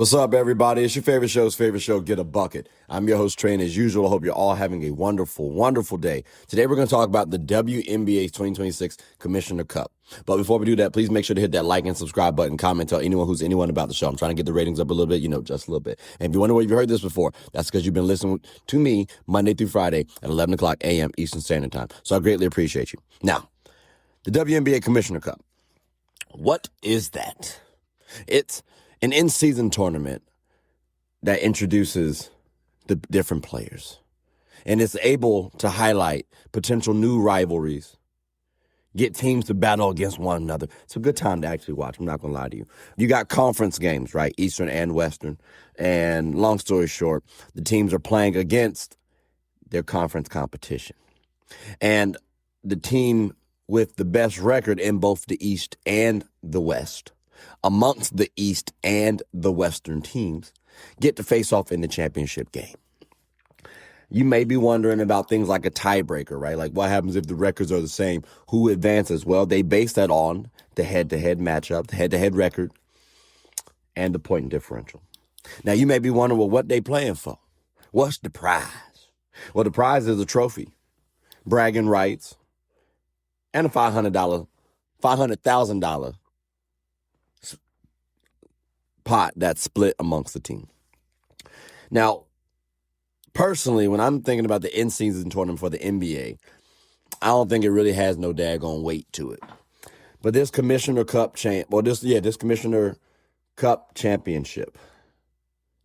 What's up, everybody? It's your favorite show, Get a Bucket. I'm your host, Trey, and as usual, I hope you're all having a wonderful, wonderful day. Today, we're going to talk about the WNBA 2026 Commissioner Cup. But before we do that, please make sure to hit that like and subscribe button, comment, tell anyone who's anyone about the show. I'm trying to get the ratings up a little bit, just a little bit. And if you wonder where you've heard this before, that's because you've been listening to me Monday through Friday at 11 o'clock a.m. Eastern Standard Time. So I greatly appreciate you. Now, the WNBA Commissioner Cup. What is that? It's an in-season tournament that introduces the different players. And it's able to highlight potential new rivalries, get teams to battle against one another. It's a good time to actually watch. I'm not going to lie to you. You got conference games, right? Eastern and Western. And long story short, the teams are playing against their conference competition. And the team with the best record in both the East and the West, amongst the East and the Western teams, get to face off in the championship game. You may be wondering about things like a tiebreaker, right? Like what happens if the records are the same? Who advances? Well, they base that on the head-to-head matchup, the head-to-head record, and the point differential. Now, you may be wondering, well, what they playing for? What's the prize? Well, the prize is a trophy, bragging rights, and a $500,000 pot that's split amongst the team. Now, personally, when I'm thinking about the in-season tournament for the NBA, I don't think it really has no daggone weight to it. But this Commissioner Cup this Commissioner Cup championship,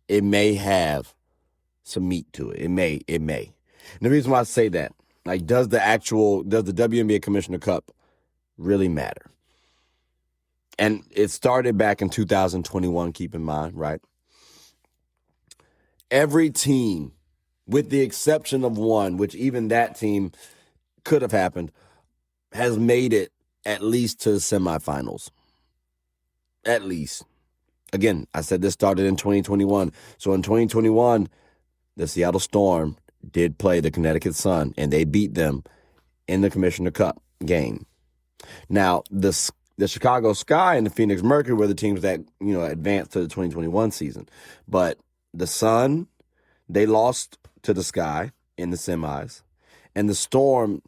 it may have some meat to it. It may. And the reason why I say that, does the WNBA Commissioner Cup really matter? And it started back in 2021, keep in mind, right? Every team, with the exception of one, which even that team could have happened, has made it at least to the semifinals. At least. Again, I said this started in 2021. So in 2021, the Seattle Storm did play the Connecticut Sun, and they beat them in the Commissioner Cup game. Now, the Chicago Sky and the Phoenix Mercury were the teams that, advanced to the 2021 season. But the Sun, they lost to the Sky in the semis. And the Storm,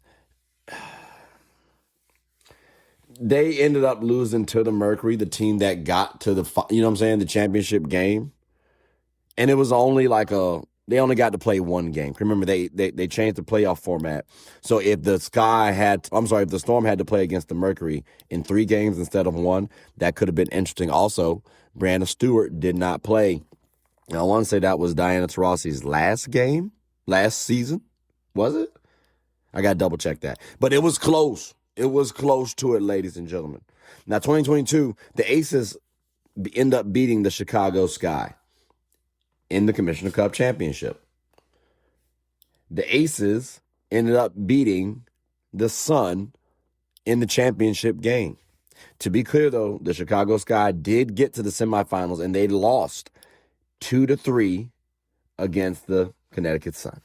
they ended up losing to the Mercury, the team that got to the championship game. And it was only they only got to play one game. Remember, they changed the playoff format. So if the Storm had to play against the Mercury in 3 games instead of 1, that could have been interesting. Also, Brianna Stewart did not play. And I want to say that was Diana Taurasi's last season. Was it? I got to double check that. But it was close. It was close to it, ladies and gentlemen. Now, 2022, the Aces end up beating the Chicago Sky in the Commissioner Cup championship. The Aces ended up beating the Sun in the championship game. To be clear, though, the Chicago Sky did get to the semifinals, and they lost 2-3 against the Connecticut Sun.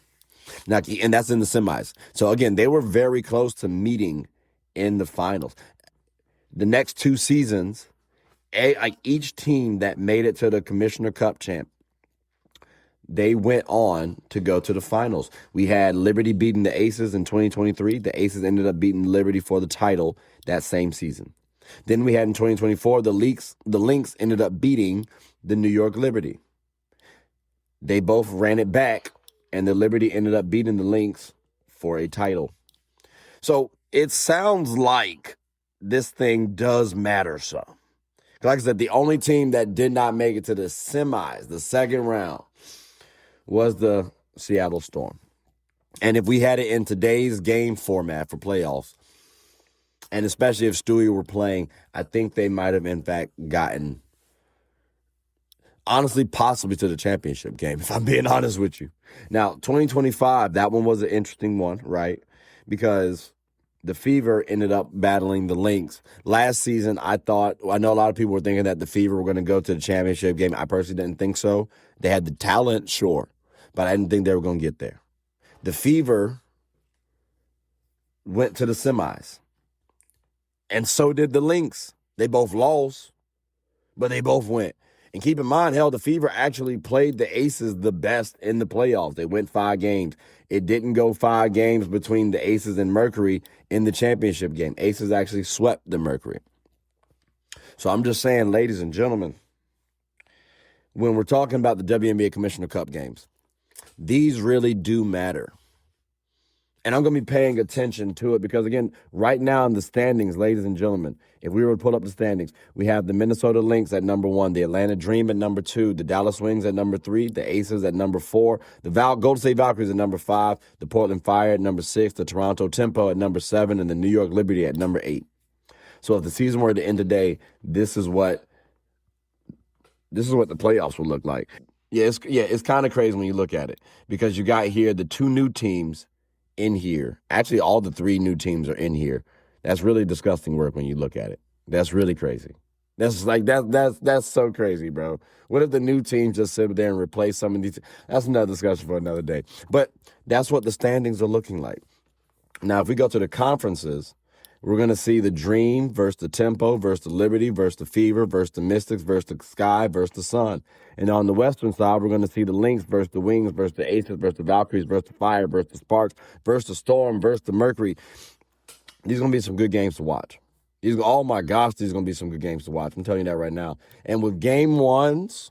Now, and that's in the semis. So, again, they were very close to meeting in the finals. The next 2 seasons, each team that made it to the Commissioner Cup champ, they went on to go to the finals. We had Liberty beating the Aces in 2023. The Aces ended up beating Liberty for the title that same season. Then we had in 2024, the Lynx ended up beating the New York Liberty. They both ran it back, and the Liberty ended up beating the Lynx for a title. So it sounds like this thing does matter some. Like I said, the only team that did not make it to the semis, the second round, was the Seattle Storm. And if we had it in today's game format for playoffs, and especially if Stewie were playing, I think they might have, in fact, gotten, honestly, possibly to the championship game, if I'm being honest with you. Now, 2025, that one was an interesting one, right? Because the Fever ended up battling the Lynx. Last season, I know a lot of people were thinking that the Fever were going to go to the championship game. I personally didn't think so. They had the talent, sure, but I didn't think they were going to get there. The Fever went to the semis, and so did the Lynx. They both lost, but they both went. And keep in mind, hell, the Fever actually played the Aces the best in the playoffs. They went 5 games. It didn't go 5 games between the Aces and Mercury in the championship game. Aces actually swept the Mercury. So I'm just saying, ladies and gentlemen, when we're talking about the WNBA Commissioner Cup games, these really do matter. And I'm going to be paying attention to it because, again, right now in the standings, ladies and gentlemen, if we were to pull up the standings, we have the Minnesota Lynx at number 1, the Atlanta Dream at number 2, the Dallas Wings at number 3, the Aces at number 4, the Golden State Valkyries at number 5, the Portland Fire at number 6, the Toronto Tempo at number 7, and the New York Liberty at number 8. So if the season were to end today, this is what the playoffs will look like. It's kind of crazy when you look at it because you got here the 2 new teams in here. Actually, all the 3 new teams are in here. That's really disgusting work when you look at it. That's really crazy. That's so crazy, bro. What if the new team just sit there and replace some of these? That's another discussion for another day. But that's what the standings are looking like. Now, if we go to the conferences, we're going to see the Dream versus the Tempo versus the Liberty versus the Fever versus the Mystics versus the Sky versus the Sun. And on the western side, we're going to see the Lynx versus the Wings versus the Aces versus the Valkyries versus the Fire versus the Sparks versus the Storm versus the Mercury. These are going to be some good games to watch. Oh, my gosh, these are going to be some good games to watch. I'm telling you that right now. And with game ones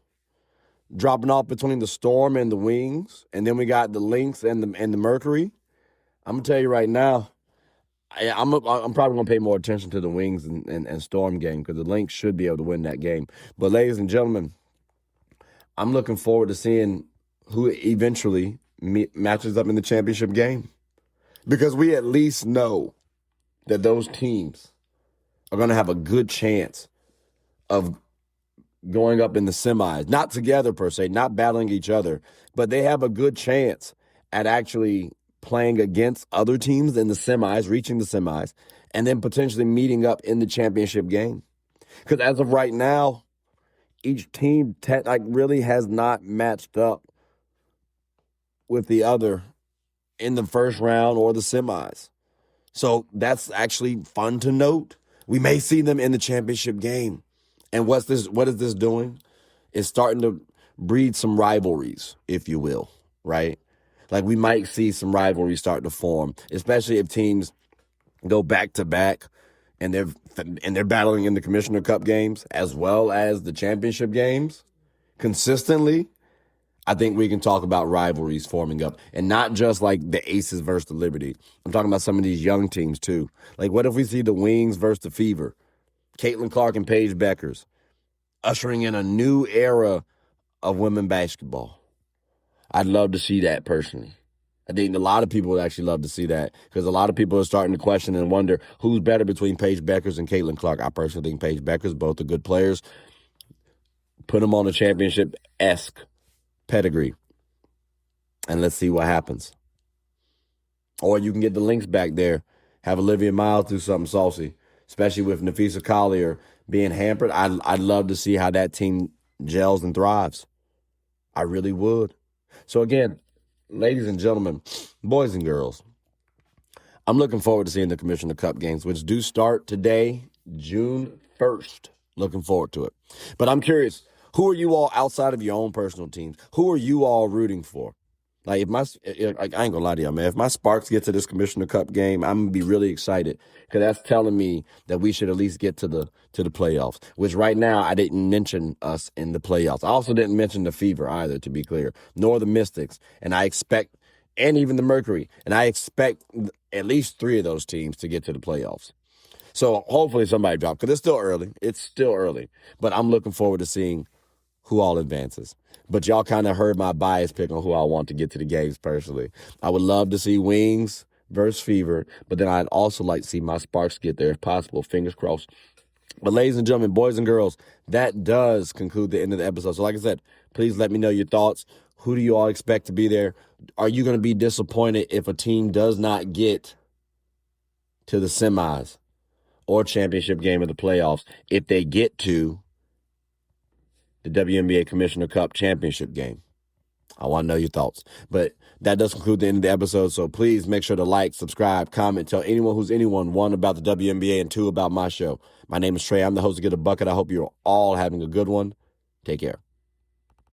dropping off between the Storm and the Wings, and then we got the Lynx and the Mercury, I'm going to tell you right now, I'm probably going to pay more attention to the Wings and Storm game because the Lynx should be able to win that game. But ladies and gentlemen, I'm looking forward to seeing who eventually matches up in the championship game because we at least know that those teams are going to have a good chance of going up in the semis. Not together per se, not battling each other, but they have a good chance at actually playing against other teams in the semis, reaching the semis, and then potentially meeting up in the championship game. Because as of right now, each team really has not matched up with the other in the first round or the semis. So that's actually fun to note. We may see them in the championship game. And what is this doing? It's starting to breed some rivalries, if you will, right? Like we might see some rivalries start to form, especially if teams go back to back and they're battling in the Commissioner Cup games as well as the championship games consistently. I think we can talk about rivalries forming up and not just like the Aces versus the Liberty. I'm talking about some of these young teams too. Like what if we see the Wings versus the Fever, Caitlin Clark and Paige Beckers, ushering in a new era of women basketball? I'd love to see that personally. I think a lot of people would actually love to see that because a lot of people are starting to question and wonder who's better between Paige Beckers and Caitlin Clark. I personally think Paige Beckers, both are good players. Put them on a championship-esque pedigree, and let's see what happens. Or you can get the Lynx back there, have Olivia Miles do something saucy, especially with Nafisa Collier being hampered. I'd love to see how that team gels and thrives. I really would. So again, ladies and gentlemen, boys and girls, I'm looking forward to seeing the Commissioner Cup games, which do start today, June 1st. Looking forward to it. But I'm curious, who are you all outside of your own personal teams? Who are you all rooting for? Like I ain't gonna lie to y'all, man. If my Sparks get to this Commissioner Cup game, I'm gonna be really excited because that's telling me that we should at least get to the playoffs. Which right now I didn't mention us in the playoffs. I also didn't mention the Fever either, to be clear, nor the Mystics, and even the Mercury, and I expect at least 3 of those teams to get to the playoffs. So hopefully somebody drops because it's still early. It's still early, but I'm looking forward to seeing who all advances. But y'all kind of heard my bias pick on who I want to get to the games personally. I would love to see Wings versus Fever, but then I'd also like to see my Sparks get there if possible. Fingers crossed. But ladies and gentlemen, boys and girls, that does conclude the end of the episode. So like I said, please let me know your thoughts. Who do you all expect to be there? Are you going to be disappointed if a team does not get to the semis or championship game of the playoffs if they get to the WNBA Commissioner Cup championship game? I want to know your thoughts. But that does conclude the end of the episode. So please make sure to like, subscribe, comment, tell anyone who's anyone, 1, about the WNBA and 2, about my show. My name is Trey. I'm the host of Get a Bucket. I hope you're all having a good one. Take care.